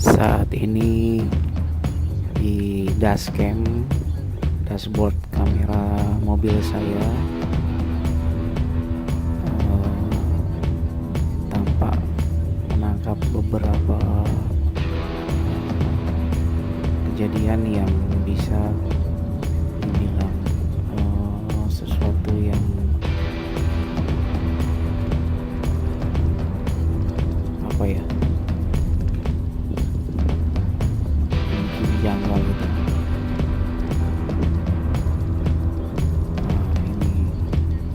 Saat ini di dashboard kamera mobil saya tampak menangkap beberapa kejadian yang bisa dibilang sesuatu yang mungkin janggal gitu.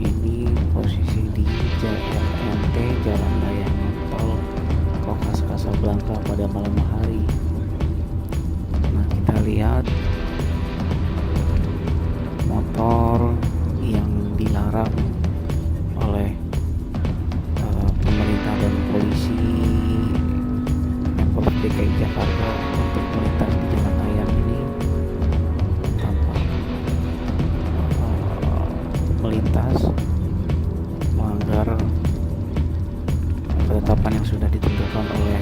Ini posisi di JLNT Jalan Layang Tol Kokas Casablanca pada malam hari. Nah, kita lihat motor yang dilarang oleh pemerintah dan polisi Pemprov DKI Jakarta untuk melintas di jalan layang ini tanpa melintas melanggar ketetapan yang sudah ditentukan oleh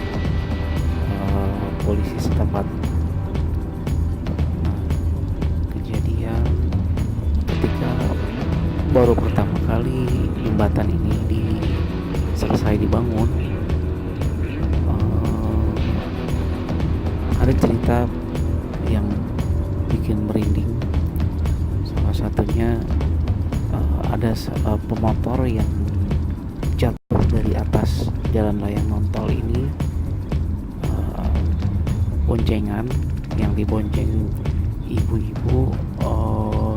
polisi setempat. Kejadian ketika baru pertama kali jembatan ini selesai dibangun, ada cerita yang bikin merinding. Salah satunya ada pemotor yang jatuh dari atas jalan layang nontol ini, boncengan yang dibonceng ibu-ibu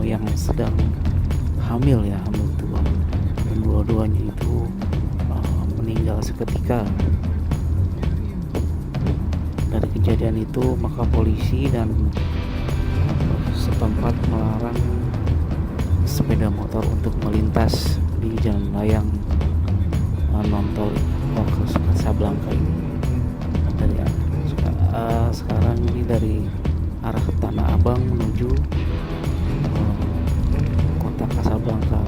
yang sedang hamil tua, dan dua-duanya itu meninggal seketika. Dari kejadian itu maka polisi dan setempat melarang sepeda motor untuk melintas di jalan layang nontol Kokas Casablanca ini. Dari sekarang ini dari arah Tn.Abang menuju kota Casablanca.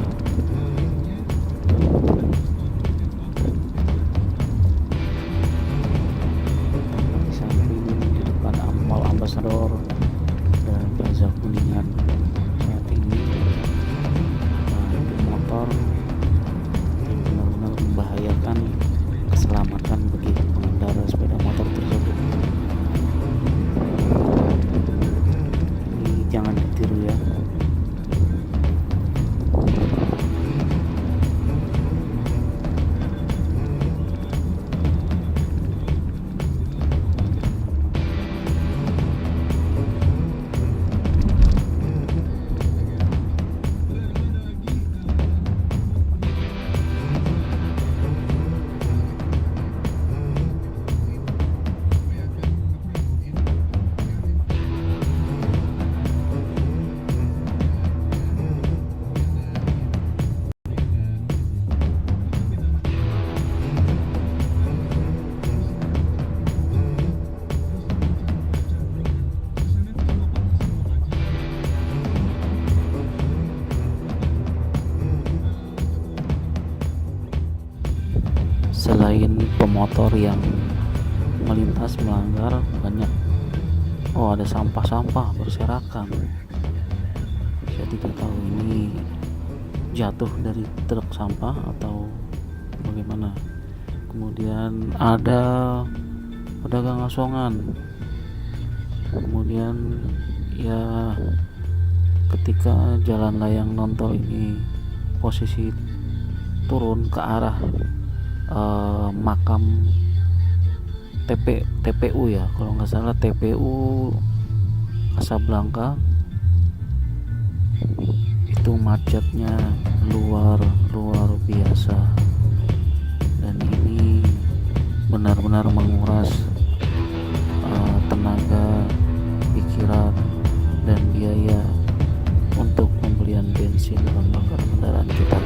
Dan Plaza Kuningan saat ini motor yang benar-benar membahayakan keselamatan bagi pengendara sepeda motor tersebut. Ini jangan ditiru ya. Selain pemotor yang melintas melanggar, banyak ada sampah-sampah berserakan. Saya tidak tahu ini jatuh dari truk sampah atau bagaimana. Kemudian ada pedagang asongan. Kemudian ya ketika jalan layang nontol ini posisi turun ke arah makam TPU ya, kalau nggak salah TPU Casablanca, itu macetnya luar biasa, dan ini benar-benar menguras tenaga, pikiran, dan biaya untuk pembelian bensin dan bakar kendaraan kita.